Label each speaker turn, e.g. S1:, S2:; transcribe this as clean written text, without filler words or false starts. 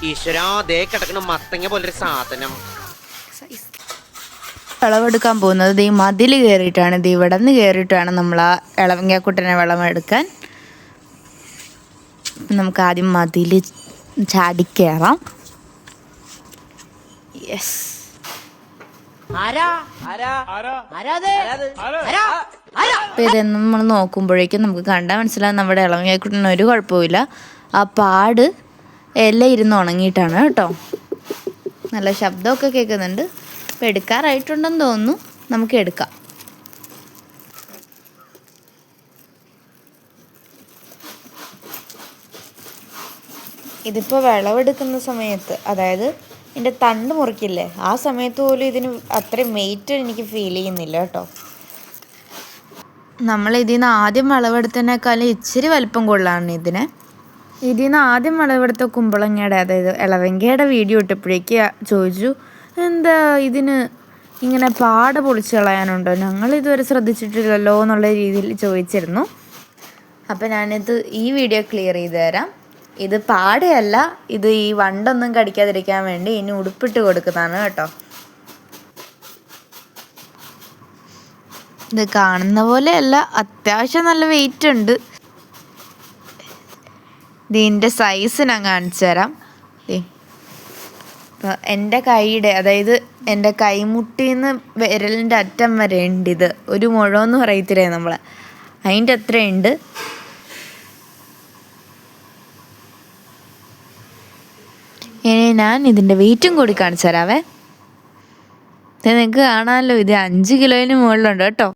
S1: ഈശ്വരാ ദേ കിടക്കണ മത്തങ്ങ പോലൊരു സാധനം.
S2: വിളവെടുക്കാൻ പോകുന്നത് ഈ മതിൽ കയറിയിട്ടാണ്. ഇത് ഇവിടെ നിന്ന് കയറിയിട്ടാണ് നമ്മൾ ആ ഇളവങ്ങാക്കുട്ടനെ വിളവെടുക്കാൻ. നമുക്ക് ആദ്യം മതിൽ ചാടിക്കയറാം. യെസ്. അപ്പം ഇത് നമ്മൾ നോക്കുമ്പോഴേക്കും നമുക്ക് കണ്ടാൽ മനസ്സിലാകും നമ്മുടെ ഇളവങ്ങാക്കുട്ടന് ഒരു കുഴപ്പമില്ല. ആ പാട് എല്ലാം ഇരുന്ന് ഉണങ്ങിയിട്ടാണ് കേട്ടോ. നല്ല ശബ്ദമൊക്കെ കേൾക്കുന്നുണ്ട്. അപ്പം എടുക്കാറായിട്ടുണ്ടെന്ന് തോന്നുന്നു. നമുക്ക് എടുക്കാം. ഇതിപ്പോൾ വിളവെടുക്കുന്ന സമയത്ത്, അതായത് ഇതിൻ്റെ തണ്ട് മുറിക്കില്ലേ, ആ സമയത്ത് പോലും ഇതിന് അത്രയും വെയിറ്റ് എനിക്ക് ഫീൽ ചെയ്യുന്നില്ല കേട്ടോ. നമ്മൾ ഇതിൽ നിന്ന് ആദ്യം വിളവെടുത്തതിനേക്കാളും ഇച്ചിരി വലിപ്പം കൊള്ളാണ് ഇതിനെ. ഇതിൽ നിന്ന് ആദ്യം വിളവെടുത്ത കുമ്പളങ്ങയുടെ, അതായത് ഇളവങ്കയുടെ വീഡിയോ ഇട്ടപ്പോഴേക്ക് ചോദിച്ചു, എന്താ ഇതിന് ഇങ്ങനെ പാട പൊളിച്ച് കളയാനുണ്ടോ, ഞങ്ങളിതുവരെ ശ്രദ്ധിച്ചിട്ടില്ലല്ലോ എന്നുള്ള രീതിയിൽ ചോദിച്ചിരുന്നു. അപ്പം ഞാനിത് ഈ വീഡിയോ ക്ലിയർ ചെയ്ത് തരാം. ഇത് പാടയല്ല, ഇത് ഈ വണ്ടൊന്നും കടിക്കാതിരിക്കാൻ വേണ്ടി ഇനി ഉടുപ്പിട്ട് കൊടുക്കുന്നതാണ് കേട്ടോ. ഇത് കാണുന്ന പോലെയല്ല, അത്യാവശ്യം നല്ല വെയിറ്റ് ഉണ്ട്. ഇതിൻ്റെ സൈസ് ഞാൻ കാണിച്ചു തരാം. ഇപ്പോൾ എൻ്റെ കൈയുടെ, അതായത് എൻ്റെ കൈമുട്ടിയിൽ നിന്ന് വിരലിൻ്റെ അറ്റം വരെ ഉണ്ട്. ഇത് ഒരു മുഴമെന്ന് പറയത്തില്ലേ നമ്മൾ, അതിൻ്റെ അത്രയുണ്ട്. ഇനി ഞാൻ ഇതിൻ്റെ വെയിറ്റും കൂടി കാണിച്ചു തരാവേ. ഇത് നിങ്ങൾക്ക് കാണാമല്ലോ, ഇത് 5 കിലോന് മുകളിലുണ്ട് കേട്ടോ.